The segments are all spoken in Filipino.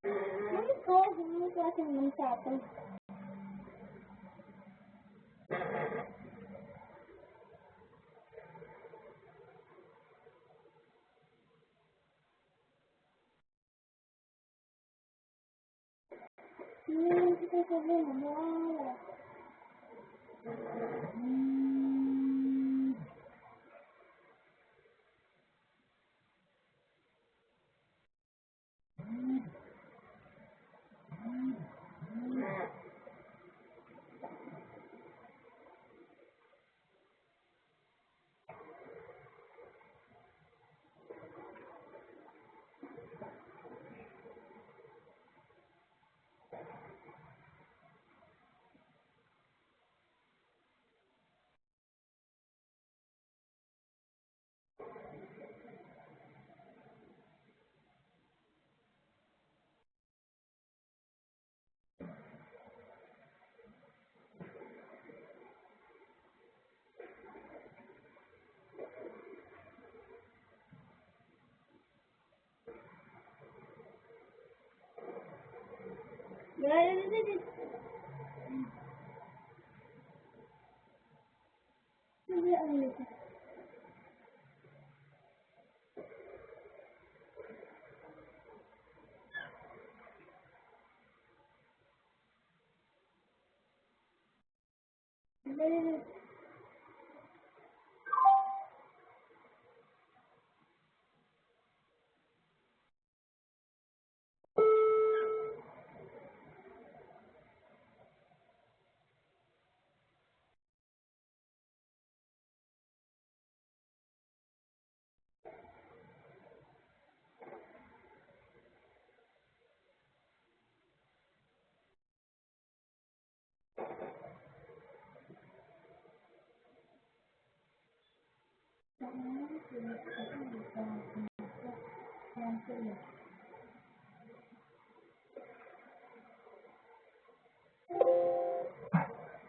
Ano ko? Hindi ko kasi naman sa atin. Hindi ko sabihin mo.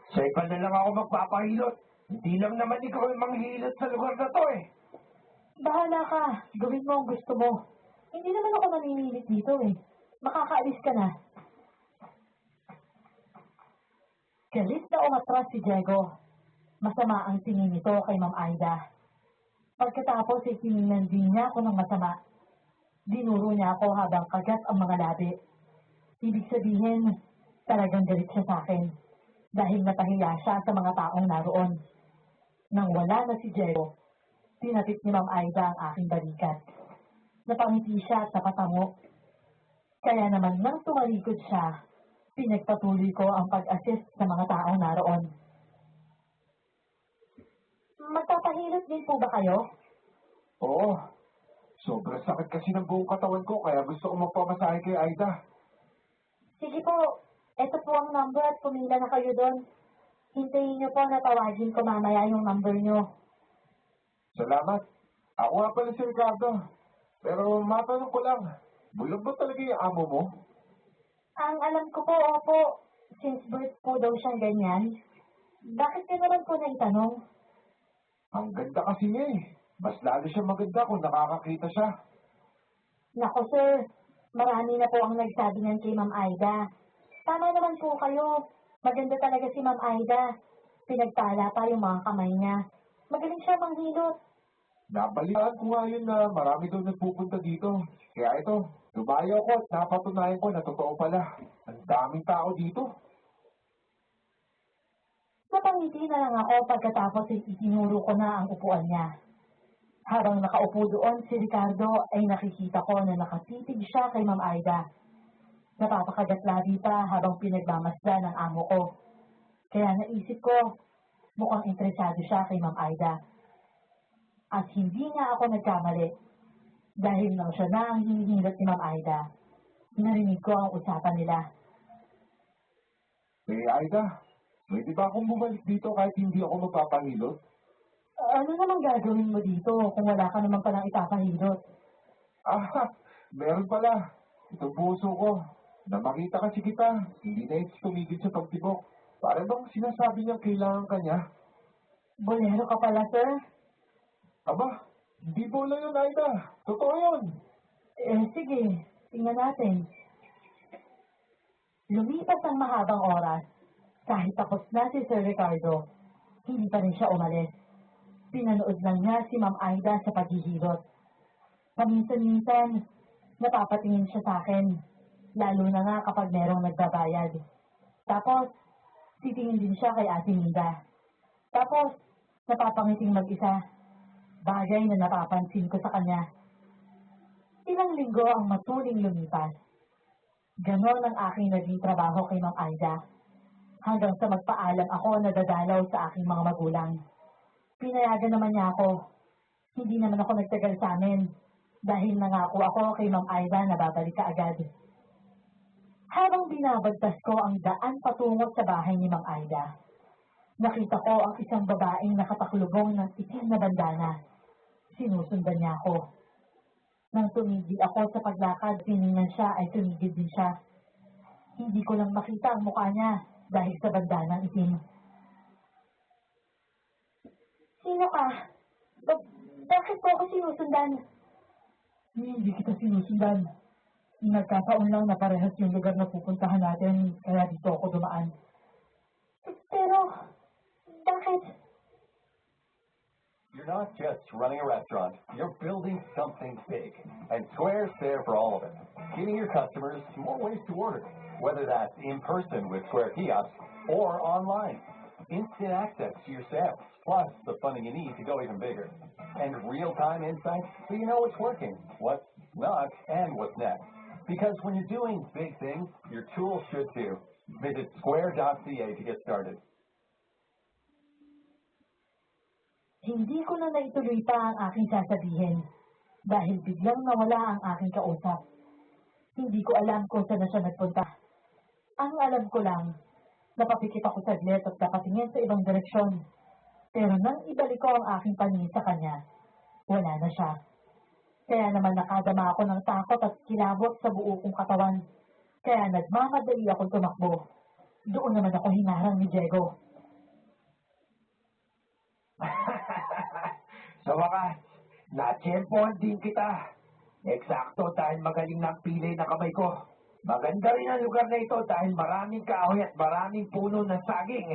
Second na lang ako magpapahilot. Hindi lang naman ikaw ang manghihilot sa lugar na to eh. Bahala ka. Gawin mo ang gusto mo. Hindi naman ako naninilit dito eh. Makakaalis ka na. Galit na umatras si Diego. Masama ang tingin nito kay Ma'am Aida. Pagkatapos ay tiningnan din niya ako ng masama. Dinuro niya ako habang kagat ang mga labi. Ibig sabihin, talagang galit siya sa akin. Dahil napahiya siya sa mga taong naroon. Nang wala na si Diego, tinapit ni Ma'am Aida ang aking balikat. Napangiti siya at napatango. Kaya naman nang tumalikod siya, pinagpatuloy ko ang pag-assist sa mga taong naroon. Magpapahilot din po ba kayo? Oo. Sobrang sakit kasi ng buong katawan ko kaya gusto ko magpamasahe kay Aida. Sige po, eto po ang number at pumila na kayo doon. Hintayin niyo po na tawagin ko mamaya yung number niyo. Salamat. Ako nga pala si Ricardo. Pero matanong ko lang, bulog ba talaga yung amo mo? Ang alam ko po, opo, since birth po daw siyang ganyan. Bakit niyo naman po naitanong? Ang ganda kasi niya eh. Mas lalo siya maganda kung nakakakita siya. Nako sir, marami na po ang nagsabi niyan kay Ma'am Aida. Tama naman po kayo. Maganda talaga si Ma'am Aida. Pinagtala pa yung mga kamay niya. Magaling siya manghilot. Nabalitaan ko nga yun na marami daw nagpupunta dito. Kaya ito, dumayo ko at napatunayan ko na totoo pala. Ang daming tao dito. Napangiti na lang ako pagkatapos ay itinuro ko na ang upuan niya. Habang nakaupo doon si Ricardo ay nakikita ko na nakatitig siya kay Ma'am Aida. Napapakagat-labi pa habang pinagmamasdan ng amo ko. Kaya naisip ko, mukhang interesado siya kay Ma'am Aida. At hindi nga ako nagkamali. Dahil nang siya na ang hinihilot ni Ma'am Aida, narinig ko ang usapan nila. Aida, pwede ba akong bumalik dito kahit hindi ako magpapahilot? Ano namang gagawin mo dito kung wala ka naman palang ipapahilot? Meron pala. Itong puso ko. Na makita kasi kita, hindi na ito tumigil sa pagtibok. Para bang sinasabi niya kailangan ka niya? Bolero ka pala, sir? Aba, hindi bola yun, Aida. Totoo yun. Sige, tingnan natin. Lumipas ang mahabang oras. Kahit tapos na si Sir Ricardo, hindi pa rin siya umalis. Pinanood lang niya si Ma'am Aida sa paghihirot. Paminsan-minsan, napapatingin siya sa akin, lalo na nga kapag merong nagbabayad. Tapos, titingin din siya kay Ate Minda. Tapos, napapangiting mag-isa. Bagay na napapansin ko sa kanya. Ilang linggo ang matuling lumipas. Ganon ang aking naging trabaho kay Ma'am Aida. Hanggang sa magpaalam ako na dadalaw sa aking mga magulang. Pinayagan naman niya ako. Hindi naman ako nagtagal sa amin dahil nangako ako kay Ma'am Aida na babalik ka agad. Habang binabagtas ko ang daan patungo sa bahay ni Ma'am Aida, nakita ko ang isang babaeng nakataklubong ng itim na bandana. Sinusundan niya ako. Nang tumigil ako sa paglakad, tiningnan siya ay tumigil din siya. Hindi ko lang makita ang mukha niya dahil sa bandanang itim. Sino ka? Bakit po ako sinusundan? Hindi kita sinusundan. Nagkataon lang na parehas yung lugar na pupuntahan natin, kaya dito ako dumaan. Pero, bakit? You're not just running a restaurant, you're building something big. And Square's there for all of it, giving your customers more ways to order, whether that's in person with Square kiosks or online. Instant access to your sales, plus the funding you need to go even bigger. And real-time insights so you know what's working, what's not, and what's next. Because when you're doing big things, your tools should too. Visit square.ca to get started. Hindi ko na naituloy pa ang aking sasabihin dahil biglang nawala ang aking kausap. Hindi ko alam kung saan na siya nagpunta. Ang alam ko lang, napapikit ako saglit at napatingin sa ibang direksyon. Pero nang ibalik ko ang aking paningin sa kanya, wala na siya. Kaya naman nakadama ako ng takot at kilabot sa buo kong katawan. Kaya nagmamadali ako tumakbo. Doon naman ako hinarang ni Diego. Sa wakas, na-tsempohan din kita. Eksakto dahil magaling ng pilay na kamay ko. Maganda rin ang lugar na ito dahil maraming kahoy at maraming puno ng saging.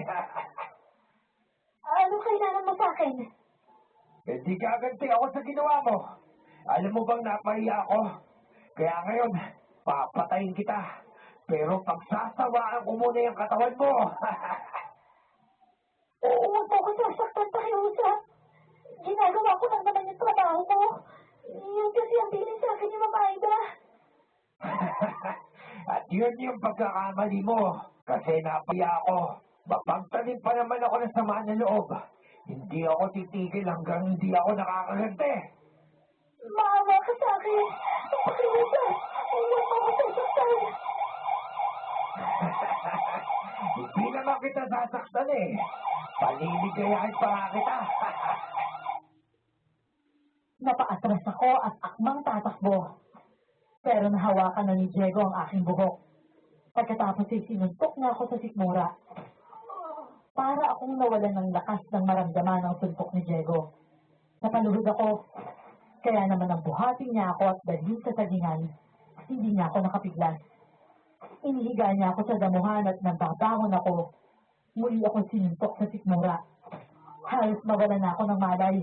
Ano kailangan mo sa akin? Hindi gaganti ako sa ginawa mo. Alam mo bang napahiya ako? Kaya ngayon, papatayin kita. Pero pagsasawaan ko muna yung katawan mo. Oo, huwag mo ko sasaktan pakiusap. Ginagawa ko lang naman yung trabaho ko. Yun kasi ang bilin sa akin ni Ma'am Aida. At yun yung pagkakamali mo. Kasi napahiya ako. Mapagtanim pa naman ako ng sama ng loob. Hindi ako titigil hanggang hindi ako nakakaganti. Maawa ka sa akin. Pakiusap. Huwag mo ko sasaktan. Hindi naman kita sasaktan eh. Paliligayahin pa nga kita. Napaatras ako at akmang tatakbo. Pero nahawakan na ni Diego ang aking buhok. Pagkatapos ay sinuntok niya ako sa sikmura. Para akong nawalan ng lakas ng maramdaman ng suntok ni Diego. Napaluhod ako. Kaya naman ang buhatin niya ako at dalhin sa sagingan, hindi niya ako nakapiglas. Inihiga niya ako sa damuhan at nababangon ako. Muli ako sinuntok sa sikmura. Halos mawalan na ako ng malay.